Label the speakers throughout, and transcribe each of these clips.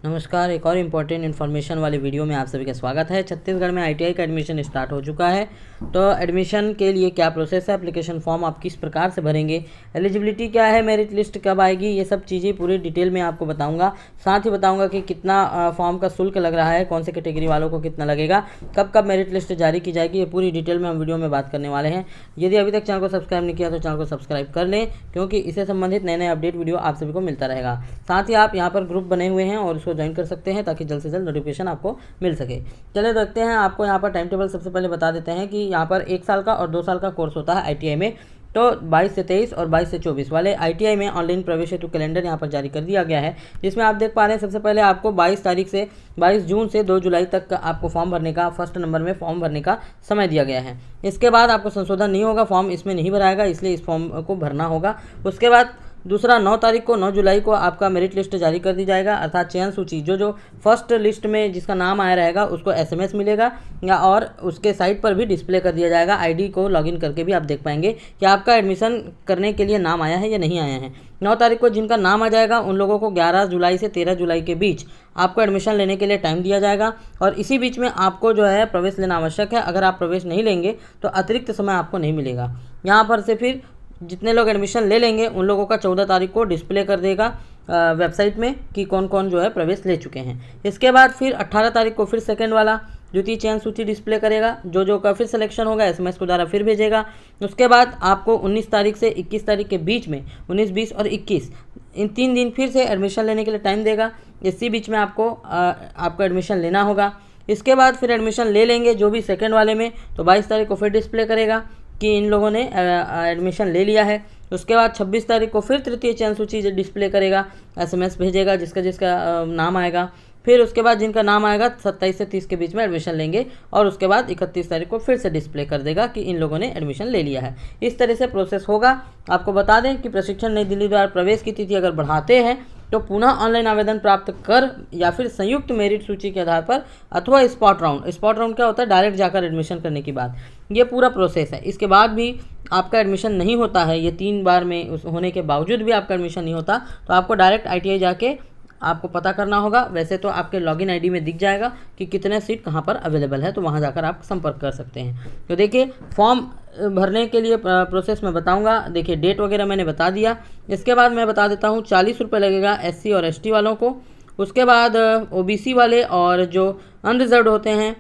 Speaker 1: नमस्कार, एक और इम्पॉर्टेंट इन्फॉर्मेशन वाली वीडियो में आप सभी का स्वागत है। छत्तीसगढ़ में आईटीआई का एडमिशन स्टार्ट हो चुका है। तो एडमिशन के लिए क्या प्रोसेस है, एप्लीकेशन फॉर्म आप किस प्रकार से भरेंगे, एलिजिबिलिटी क्या है, मेरिट लिस्ट कब आएगी, ये सब चीज़ें पूरी डिटेल में आपको बताऊंगा। साथ ही बताऊंगा कि कितना फॉर्म का शुल्क लग रहा है, कौन से कैटेगरी वालों को कितना लगेगा, कब कब मेरिट लिस्ट जारी की जाएगी, ये पूरी डिटेल में हम वीडियो में बात करने वाले हैं। यदि अभी तक चैनल को सब्सक्राइब नहीं किया तो चैनल को सब्सक्राइब कर लें, क्योंकि इससे संबंधित नए नए अपडेट वीडियो आप सभी को मिलता रहेगा। साथ ही आप यहाँ पर ग्रुप बने हुए हैं और उसको ज्वाइन कर सकते हैं ताकि जल्द से जल्द नोटिफिकेशन आपको मिल सके। चलिए देखते हैं, आपको यहाँ पर टाइम टेबल सबसे पहले बता देते हैं कि यहाँ पर 1 साल का और 2 साल का कोर्स होता है आईटीआई में। तो 22 से 23 और 22 से 24 वाले आईटीआई में ऑनलाइन प्रवेश हेतु कैलेंडर यहाँ पर जारी कर दिया गया है, जिसमें आप देख पा रहे हैं सबसे पहले आपको 22 जून से 2 जुलाई तक का आपको फॉर्म भरने का, फर्स्ट नंबर में फॉर्म भरने का समय दिया गया है। इसके बाद आपको संशोधन नहीं होगा, फॉर्म इसमें नहीं भराएगा, इसलिए इस फॉर्म को भरना होगा। उसके बाद दूसरा 9 जुलाई को आपका मेरिट लिस्ट जारी कर दी जाएगा, अर्थात चयन सूची जो फर्स्ट लिस्ट में जिसका नाम आया रहेगा उसको एसएमएस मिलेगा या और उसके साइट पर भी डिस्प्ले कर दिया जाएगा। आईडी को लॉगिन करके भी आप देख पाएंगे कि आपका एडमिशन करने के लिए नाम आया है या नहीं आया है। 9 तारीख को जिनका नाम आ जाएगा उन लोगों को 11 जुलाई से 13 जुलाई के बीच आपको एडमिशन लेने के लिए टाइम दिया जाएगा, और इसी बीच में आपको जो है प्रवेश लेना आवश्यक है। अगर आप प्रवेश नहीं लेंगे तो अतिरिक्त समय आपको नहीं मिलेगा। यहाँ पर से फिर जितने लोग एडमिशन ले लेंगे उन लोगों का 14 तारीख को डिस्प्ले कर देगा वेबसाइट में कि कौन कौन जो है प्रवेश ले चुके हैं। इसके बाद फिर 18 तारीख को फिर सेकंड वाला द्वितीय चयन सूची डिस्प्ले करेगा, जो का फिर सिलेक्शन होगा एसएमएस के द्वारा फिर भेजेगा। उसके बाद आपको 19 तारीख से 21 तारीख के बीच में 19, 20 और 21 इन 3 दिन फिर से एडमिशन लेने के लिए टाइम देगा। इसी बीच में आपको एडमिशन लेना होगा। इसके बाद फिर एडमिशन ले लेंगे जो भी सेकेंड वाले में, तो 22 तारीख को फिर डिस्प्ले करेगा कि इन लोगों ने एडमिशन ले लिया है। उसके बाद 26 तारीख को फिर तृतीय चयन सूची डिस्प्ले करेगा, एसएमएस भेजेगा जिसका नाम आएगा। फिर उसके बाद जिनका नाम आएगा 27 से 30 के बीच में एडमिशन लेंगे, और उसके बाद 31 तारीख को फिर से डिस्प्ले कर देगा कि इन लोगों ने एडमिशन ले लिया है। इस तरह से प्रोसेस होगा। आपको बता दें कि प्रशिक्षण नई दिल्ली द्वारा प्रवेश की तिथि अगर बढ़ाते हैं तो पुनः ऑनलाइन आवेदन प्राप्त कर या फिर संयुक्त मेरिट सूची के आधार पर अथवा स्पॉट राउंड क्या होता है, डायरेक्ट जाकर एडमिशन करने की बात, ये पूरा प्रोसेस है। इसके बाद भी आपका एडमिशन नहीं होता है, ये 3 बार में होने के बावजूद भी आपका एडमिशन नहीं होता, तो आपको डायरेक्ट आईटीआई जाके आपको पता करना होगा। वैसे तो आपके लॉगिन आईडी में दिख जाएगा कि कितने सीट कहाँ पर अवेलेबल है, तो वहाँ जाकर आप संपर्क कर सकते हैं। तो देखिए, फॉर्म भरने के लिए प्रोसेस मैं बताऊंगा। देखिए, डेट वगैरह मैंने बता दिया। इसके बाद मैं बता देता हूँ 40 रुपये लगेगा एससी और एसटी वालों को। उसके बाद ओबीसी वाले और जो अनरिजर्व्ड होते हैं,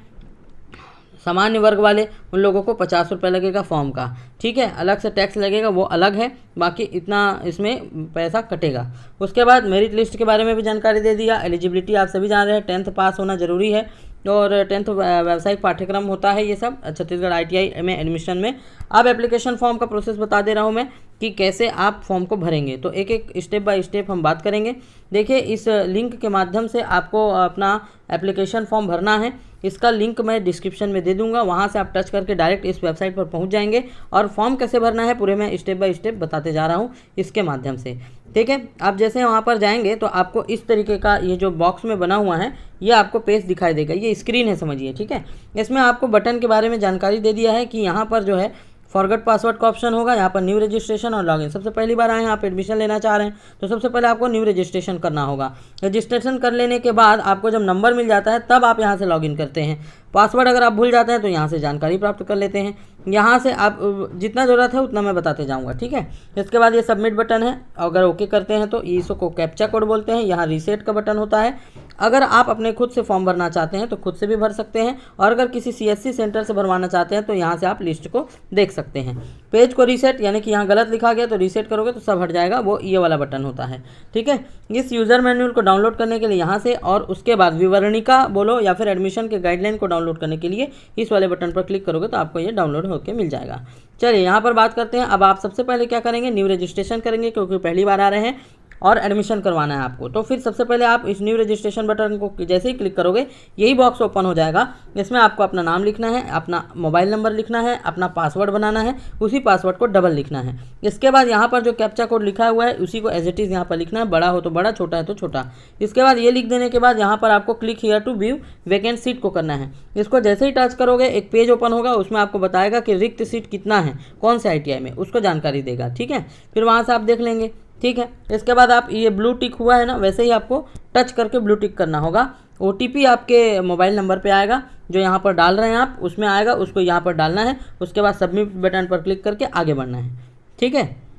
Speaker 1: सामान्य वर्ग वाले, उन लोगों को 50 रुपये लगेगा फॉर्म का। ठीक है, अलग से टैक्स लगेगा, वो अलग है, बाकी इतना इसमें पैसा कटेगा। उसके बाद मेरिट लिस्ट के बारे में भी जानकारी दे दिया। एलिजिबिलिटी आप सभी जान रहे हैं, 10th पास होना जरूरी है, और 10th व्यावसायिक पाठ्यक्रम होता है ये सब छत्तीसगढ़ आईटीआई में एडमिशन में। अब एप्लीकेशन फॉर्म का प्रोसेस बता दे रहा हूँ मैं कि कैसे आप फॉर्म को भरेंगे, तो एक एक स्टेप बाय स्टेप हम बात करेंगे। देखिए, इस लिंक के माध्यम से आपको अपना एप्लीकेशन फॉर्म भरना है। इसका लिंक मैं डिस्क्रिप्शन में दे दूंगा, वहाँ से आप टच करके डायरेक्ट इस वेबसाइट पर पहुँच जाएंगे, और फॉर्म कैसे भरना है पूरे मैं स्टेप बाय स्टेप बताते जा रहा हूँ इसके माध्यम से। ठीक है, आप जैसे वहाँ पर जाएंगे तो आपको इस तरीके का ये जो बॉक्स में बना हुआ है ये आपको पेज दिखाई देगा, ये स्क्रीन है समझिए। ठीक है, इसमें आपको बटन के बारे में जानकारी दे दिया है कि यहाँ पर जो है फॉरगेट पासवर्ड का ऑप्शन होगा, यहाँ पर न्यू रजिस्ट्रेशन और लॉगिन। सबसे पहली बार आए हैं आप, एडमिशन लेना चाह रहे हैं, तो सबसे पहले आपको न्यू रजिस्ट्रेशन करना होगा। रजिस्ट्रेशन कर लेने के बाद आपको जब नंबर मिल जाता है तब आप यहाँ से लॉगिन करते हैं। पासवर्ड अगर आप भूल जाते हैं तो यहाँ से जानकारी प्राप्त कर लेते हैं। यहाँ से आप जितना ज़रूरत है उतना मैं बताते जाऊँगा। ठीक है, इसके बाद ये सबमिट बटन है, अगर ओके करते हैं तो इसको कैप्चा कोड बोलते हैं। यहाँ रीसेट का बटन होता है। अगर आप अपने खुद से फॉर्म भरना चाहते हैं तो खुद से भी भर सकते हैं, और अगर किसी सीएससी सेंटर से भरवाना चाहते हैं तो यहाँ से आप लिस्ट को देख सकते हैं। पेज को रीसेट, यानी कि यहाँ गलत लिखा गया तो रीसेट करोगे तो सब हट जाएगा, वो ये वाला बटन होता है। ठीक है, इस यूज़र मैनुअल को डाउनलोड करने के लिए यहाँ से, और उसके बाद विवरणिका बोलो या फिर एडमिशन के गाइडलाइन को डाउनलोड करने के लिए इस वाले बटन पर क्लिक करोगे तो आपको ये डाउनलोड होकर मिल जाएगा। चलिए, यहाँ पर बात करते हैं। अब आप सबसे पहले क्या करेंगे, न्यू रजिस्ट्रेशन करेंगे, क्योंकि पहली बार आ रहे हैं और एडमिशन करवाना है आपको। तो फिर सबसे पहले आप इस न्यू रजिस्ट्रेशन बटन को जैसे ही क्लिक करोगे यही बॉक्स ओपन हो जाएगा। इसमें आपको अपना नाम लिखना है, अपना मोबाइल नंबर लिखना है, अपना पासवर्ड बनाना है, उसी पासवर्ड को डबल लिखना है। इसके बाद यहाँ पर जो कैप्चा कोड लिखा हुआ है उसी को एज इट इज़ यहाँ पर लिखना है, बड़ा हो तो बड़ा, छोटा है तो छोटा। इसके बाद ये लिख देने के बाद यहाँ पर आपको click here to view vacant seat को करना है। इसको जैसे ही टच करोगे एक पेज ओपन होगा, उसमें आपको बताएगा कि रिक्त सीट कितना है, कौन से आईटीआई में, उसको जानकारी देगा। ठीक है, फिर वहाँ से आप देख लेंगे ठीक है। इसके बाद आप ये ब्लू टिक हुआ है ना, वैसे ही आपको टच करके ब्लू टिक करना होगा। OTP आपके मोबाइल नंबर पे आएगा, जो यहाँ पर डाल रहे हैं आप उसमें आएगा, उसको यहाँ पर डालना है। उसके बाद सबमिट बटन पर क्लिक करके आगे बढ़ना है। ठीक है,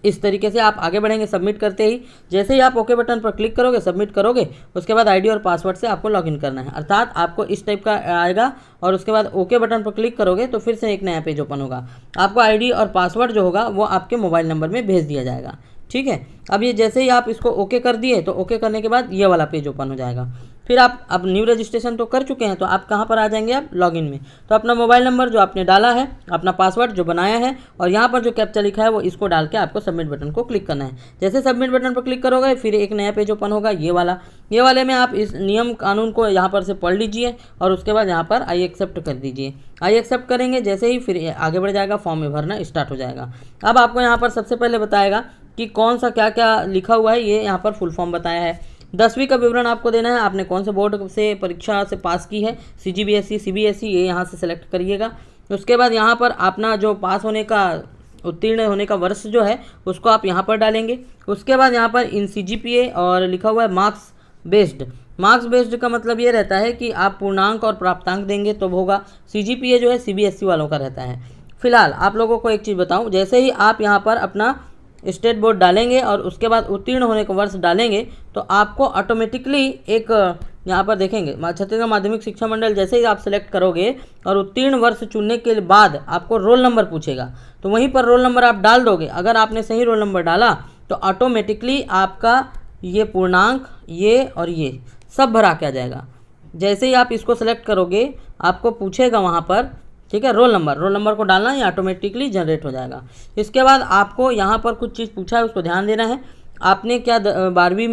Speaker 1: इस तरीके से आप आगे बढ़ेंगे सबमिट करते ही। जैसे ही आप ओके बटन पर क्लिक करोगे, सबमिट करोगे, उसके बाद आईडी और पासवर्ड से आपको लॉगिन करना है। अर्थात आपको इस टाइप का आएगा और उसके बाद ओके बटन पर क्लिक करोगे तो फिर से एक नया पेज ओपन होगा। आपको आईडी और पासवर्ड जो होगा वो आपके मोबाइल नंबर में भेज दिया जाएगा। ठीक है, अब ये जैसे ही आप इसको ओके कर दिए तो ओके करने के बाद ये वाला पेज ओपन हो जाएगा। फिर आप अब न्यू रजिस्ट्रेशन तो कर चुके हैं, तो आप कहाँ पर आ जाएंगे, आप लॉगिन में। तो अपना मोबाइल नंबर जो आपने डाला है, अपना पासवर्ड जो बनाया है और यहाँ पर जो कैप्चा लिखा है वो इसको डाल के आपको सबमिट बटन को क्लिक करना है। जैसे सबमिट बटन पर क्लिक करोगे फिर एक नया पेज ओपन होगा, ये वाले में आप इस नियम कानून को यहाँ पर से पढ़ लीजिए और उसके बाद यहाँ पर आई एक्सेप्ट कर दीजिए। आई एक्सेप्ट करेंगे जैसे ही फिर आगे बढ़ जाएगा, फॉर्म में भरना स्टार्ट हो जाएगा। अब आपको यहाँ पर सबसे पहले बताएगा कि कौन सा क्या क्या लिखा हुआ है, ये यहाँ पर फुल फॉर्म बताया है। 10वीं का विवरण आपको देना है, आपने कौन से बोर्ड से परीक्षा से पास की है, CGBSE CBSE, ये यहाँ से सेलेक्ट करिएगा। उसके बाद यहाँ पर अपना जो पास होने का, उत्तीर्ण होने का वर्ष जो है उसको आप यहाँ पर डालेंगे। उसके बाद यहाँ पर इन CGPA और लिखा हुआ है मार्क्स बेस्ड। मार्क्स बेस्ड का मतलब ये रहता है कि आप पूर्णांक और प्राप्तांक देंगे तो होगा। CGPA जो है CBSE वालों का रहता है। फिलहाल आप लोगों को एक चीज़ बताऊँ, जैसे ही आप यहाँ पर अपना स्टेट बोर्ड डालेंगे और उसके बाद उत्तीर्ण होने का वर्ष डालेंगे तो आपको ऑटोमेटिकली एक यहाँ पर देखेंगे छत्तीसगढ़ माध्यमिक शिक्षा मंडल, जैसे ही आप सेलेक्ट करोगे और उत्तीर्ण वर्ष चुनने के बाद आपको रोल नंबर पूछेगा, तो वहीं पर रोल नंबर आप डाल दोगे। अगर आपने सही रोल नंबर डाला तो ऑटोमेटिकली आपका ये पूर्णांक, ये और ये सब भरा के आ जाएगा। जैसे ही आप इसको सेलेक्ट करोगे आपको पूछेगा वहाँ पर, ठीक है, रोल नंबर को डालना, ये ऑटोमेटिकली जनरेट हो जाएगा। इसके बाद आपको यहाँ पर कुछ चीज़ पूछा है, उसको ध्यान देना है। आपने क्या 10वीं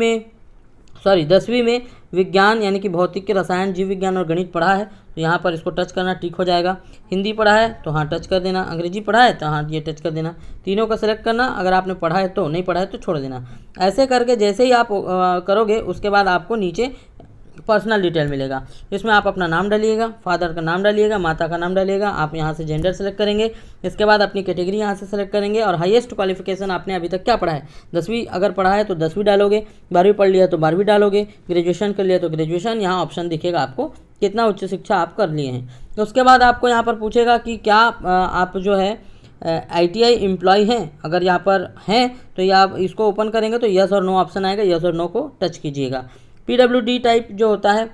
Speaker 1: में विज्ञान यानी कि भौतिक, रसायन, जीव विज्ञान और गणित पढ़ा है, तो यहाँ पर इसको टच करना, टिक हो जाएगा। हिंदी पढ़ा है तो हाँ टच कर देना, अंग्रेजी पढ़ा है तो हाँ ये टच कर देना। तीनों का सेलेक्ट करना, अगर आपने पढ़ा है तो, नहीं पढ़ा है तो छोड़ देना। ऐसे करके जैसे ही आप करोगे उसके बाद आपको नीचे पर्सनल डिटेल मिलेगा। इसमें आप अपना नाम डालिएगा, फादर का नाम डालिएगा, माता का नाम डालिएगा। आप यहाँ से जेंडर सेलेक्ट करेंगे। इसके बाद अपनी कैटेगरी यहाँ से सेलेक्ट करेंगे और हाईएस्ट क्वालिफिकेशन आपने अभी तक क्या पढ़ा है, 10वीं अगर पढ़ा है तो 10वीं डालोगे, 12वीं पढ़ लिया तो 12वीं डालोगे, ग्रेजुएशन कर लिया तो ग्रेजुएशन, यहाँ ऑप्शन दिखेगा आपको कितना उच्च शिक्षा आप कर लिए हैं। तो उसके बाद आपको यहाँ पर पूछेगा कि क्या आप जो है ITI एम्प्लॉय हैं। अगर यहाँ पर हैं तो ये आप इसको ओपन करेंगे तो यस और नो ऑप्शन आएगा, यस और नो को टच कीजिएगा। PWD टाइप जो होता है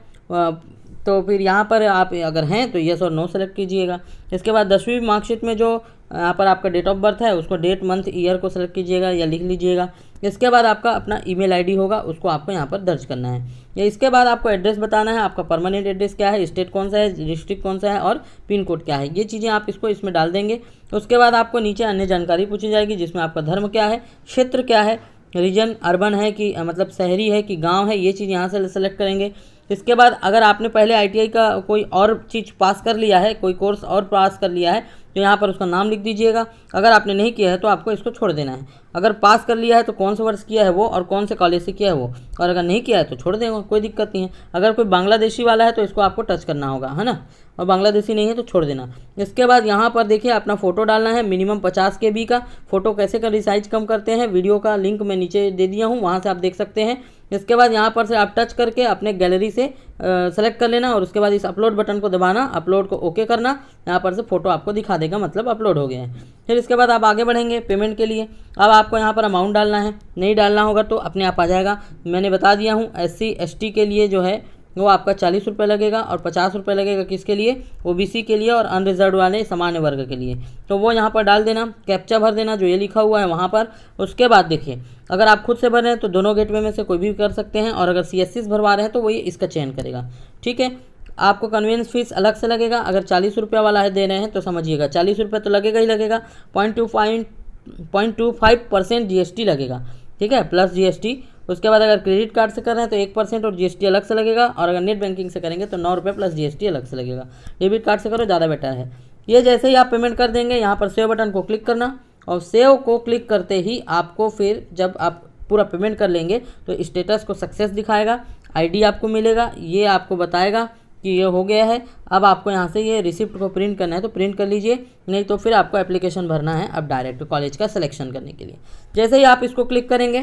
Speaker 1: तो फिर यहाँ पर आप अगर हैं तो यस और नो सेलेक्ट कीजिएगा। इसके बाद 10वीं मार्कशीट में जो यहाँ पर आपका डेट ऑफ बर्थ है उसको डेट, मंथ, ईयर को सेलेक्ट कीजिएगा या लिख लीजिएगा। इसके बाद आपका अपना ईमेल ID होगा, उसको आपको यहाँ पर दर्ज करना है। या इसके बाद आपको एड्रेस बताना है, आपका परमानेंट एड्रेस क्या है, स्टेट कौन सा है, डिस्ट्रिक्ट कौन सा है और पिन कोड क्या है, ये चीज़ें आप इसको इसमें डाल देंगे। उसके बाद आपको नीचे अन्य जानकारी पूछी जाएगी, जिसमें आपका धर्म क्या है, क्षेत्र क्या है, रीजन अर्बन है कि मतलब शहरी है कि गांव है, ये चीज़ यहाँ से सेलेक्ट करेंगे। इसके बाद अगर आपने पहले ITI का कोई और चीज़ पास कर लिया है, कोई कोर्स और पास कर लिया है, तो यहाँ पर उसका नाम लिख दीजिएगा। अगर आपने नहीं किया है तो आपको इसको छोड़ देना है। अगर पास कर लिया है तो कौन से वर्ष किया है वो और कौन से कॉलेज से किया है वो, और अगर नहीं किया है तो छोड़ देंगे, कोई दिक्कत नहीं है। अगर कोई बांग्लादेशी वाला है तो इसको आपको टच करना होगा, है ना, और बांग्लादेशी नहीं है तो छोड़ देना। इसके बाद यहाँ पर देखिए अपना फ़ोटो डालना है, मिनिमम 50 KB का। फ़ोटो कैसे कर साइज कम करते हैं, वीडियो का लिंक मैं नीचे दे दिया हूँ, वहाँ से आप देख सकते हैं। इसके बाद यहाँ पर से आप टच करके अपने गैलरी से सेलेक्ट कर लेना और उसके बाद इस अपलोड बटन को दबाना, अपलोड को ओके करना। यहाँ पर से फ़ोटो आपको दिखा देगा, मतलब अपलोड हो गया है। फिर इसके बाद आप आगे बढ़ेंगे पेमेंट के लिए। अब आपको यहाँ पर अमाउंट डालना है, नहीं डालना होगा तो अपने आप आ जाएगा। मैंने बता दिया हूँ SC ST के लिए जो है वो आपका 40 रुपये लगेगा और 50 रुपये लगेगा किसके लिए, OBC के लिए और अनरिजर्व वाले सामान्य वर्ग के लिए। तो वो यहाँ पर डाल देना, कैप्चा भर देना जो ये लिखा हुआ है वहाँ पर। उसके बाद देखिए अगर आप खुद से भर रहे हैं तो दोनों गेटवे में से कोई भी कर सकते हैं, और अगर CSC भरवा रहे हैं तो वही इसका चयन करेगा। ठीक है, आपको कन्वीनियंस फीस अलग से लगेगा। अगर 40 रुपये वाला है दे रहे हैं तो समझिएगा 40 रुपये तो लगेगा ही लगेगा। 0.25% GST लगेगा, ठीक है, प्लस GST। उसके बाद अगर क्रेडिट कार्ड से कर रहे हैं तो 1% और GST अलग से लगेगा, और अगर नेट बैंकिंग से करेंगे तो 9 रुपये प्लस GST अलग से लगेगा। डेबिट कार्ड से करो ज़्यादा बेटर है। ये जैसे ही आप पेमेंट कर देंगे यहाँ पर सेव बटन को क्लिक करना, और सेव को क्लिक करते ही आपको फिर जब आप पूरा पेमेंट कर लेंगे तो स्टेटस को सक्सेस दिखाएगा, ID आपको मिलेगा, ये आपको बताएगा कि ये हो गया है। अब आपको यहाँ से ये रिसिप्ट को प्रिंट करना है तो प्रिंट कर लीजिए, नहीं तो फिर आपको एप्लीकेशन भरना है अब डायरेक्ट कॉलेज का सिलेक्शन करने के लिए। जैसे ही आप इसको क्लिक करेंगे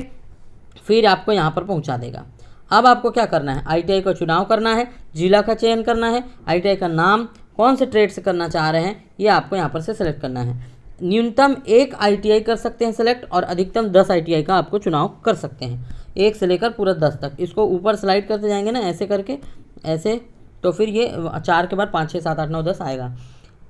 Speaker 1: फिर आपको यहाँ पर पहुँचा देगा। अब आपको क्या करना है, ITI का चुनाव करना है, जिला का चयन करना है, ITI का नाम कौन से ट्रेड से करना चाह रहे हैं ये आपको यहाँ पर से सेलेक्ट करना है। न्यूनतम 1 ITI कर सकते हैं सेलेक्ट और अधिकतम 10 ITI का आपको चुनाव कर सकते हैं, 1 से लेकर पूरा 10 तक। इसको ऊपर स्लाइड करते जाएंगे ना ऐसे करके, ऐसे, तो फिर ये 4 के बाद 5 6 7 8 9 10 आएगा।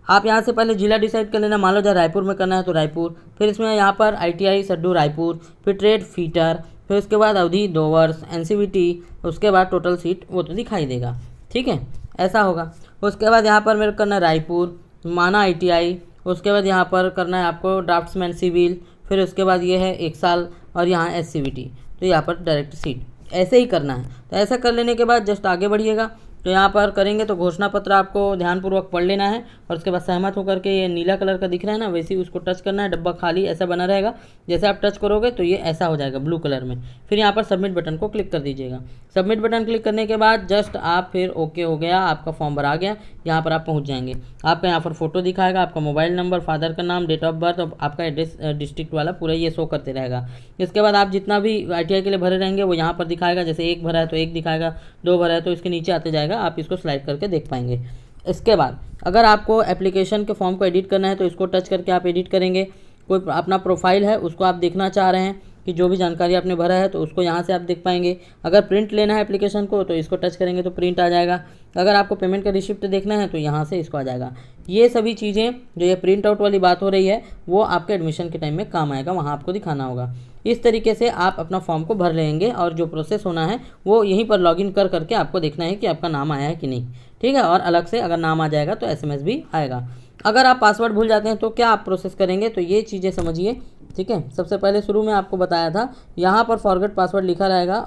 Speaker 1: आप यहाँ से पहले जिला डिसाइड कर लेना, मान लो जहाँ रायपुर में करना है तो रायपुर, फिर इसमें यहाँ पर ITI सड्डू रायपुर, फिर ट्रेड फीटर, फिर उसके बाद अवधि 2 वर्ष, NCVT, उसके बाद टोटल सीट वो तो दिखाई देगा। ठीक है, ऐसा होगा। उसके बाद यहाँ पर मेरे को करना है रायपुर, माना ITI, उसके बाद यहाँ पर करना है आपको ड्राफ्ट्समैन सिविल, फिर उसके बाद ये है 1 साल और यहाँ SCVT, तो यहाँ पर डायरेक्ट सीट ऐसे ही करना है। तो ऐसा कर लेने के बाद जस्ट आगे बढ़िएगा। तो यहाँ पर करेंगे तो घोषणा पत्र आपको ध्यानपूर्वक पढ़ लेना है और उसके बाद सहमत होकर के ये नीला कलर का दिख रहा है ना, वैसे ही उसको टच करना है, डब्बा खाली ऐसा बना रहेगा। जैसे आप टच करोगे तो ये ऐसा हो जाएगा ब्लू कलर में। फिर यहाँ पर सबमिट बटन को क्लिक कर दीजिएगा। सबमिट बटन क्लिक करने के बाद जस्ट आप फिर ओके हो गया, आपका फॉर्म भरा गया, यहाँ पर आप पहुँच जाएंगे। आपका यहाँ पर फोटो दिखाएगा, आपका मोबाइल नंबर, फादर का नाम, डेट ऑफ बर्थ और आपका एड्रेस, डिस्ट्रिक्ट वाला पूरा ये शो करते रहेगा। इसके बाद आप जितना भी ITI के लिए भरे रहेंगे वो यहाँ पर दिखाएगा। जैसे 1 भरा है तो 1 दिखाएगा, 2 भरा है तो इसके नीचे आते जाएगा, आप इसको स्लाइड करके देख पाएंगे। इसके बाद अगर आपको एप्लीकेशन के फॉर्म को एडिट करना है तो इसको टच करके आप एडिट करेंगे। कोई अपना प्रोफाइल है उसको आप देखना चाह रहे हैं कि जो भी जानकारी आपने भरा है तो उसको यहाँ से आप देख पाएंगे। अगर प्रिंट लेना है एप्लीकेशन को तो इसको टच करेंगे तो प्रिंट आ जाएगा। अगर आपको पेमेंट का रिसिप्ट देखना है तो यहाँ से इसको आ जाएगा। ये सभी चीज़ें जो ये प्रिंट आउट वाली बात हो रही है वो आपके एडमिशन के टाइम में काम आएगा, वहाँ आपको दिखाना होगा। इस तरीके से आप अपना फॉर्म को भर लेंगे और जो प्रोसेस होना है वो यहीं पर लॉगिन कर करके आपको देखना है कि आपका नाम आया है कि नहीं। ठीक है, और अलग से अगर नाम आ जाएगा तो SMS भी आएगा। अगर आप पासवर्ड भूल जाते हैं तो क्या आप प्रोसेस करेंगे, तो ये चीज़ें समझिए। ठीक है, सबसे पहले शुरू में आपको बताया था यहाँ पर फॉरगेट पासवर्ड लिखा रहेगा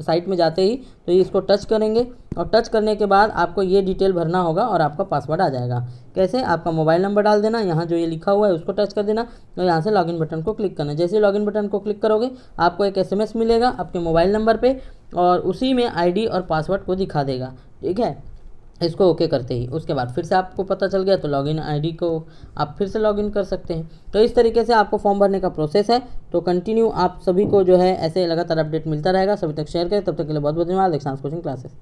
Speaker 1: साइट में जाते ही, तो ये इसको टच करेंगे और टच करने के बाद आपको ये डिटेल भरना होगा और आपका पासवर्ड आ जाएगा। कैसे, आपका मोबाइल नंबर डाल देना, यहाँ जो ये लिखा हुआ है उसको टच कर देना और यहाँ से लॉगिन बटन को क्लिक करना। जैसे लॉगिन बटन को क्लिक करोगे आपको एक SMS मिलेगा आपके मोबाइल नंबर पर और उसी में ID और पासवर्ड को दिखा देगा। ठीक है, इसको ओके करते ही उसके बाद फिर से आपको पता चल गया तो लॉगिन ID को आप फिर से लॉगिन कर सकते हैं। तो इस तरीके से आपको फॉर्म भरने का प्रोसेस है। तो कंटिन्यू आप सभी को जो है ऐसे लगातार अपडेट मिलता रहेगा। सभी तक शेयर करें, तब तक के लिए बहुत बहुत धन्यवाद। Exams coaching classes.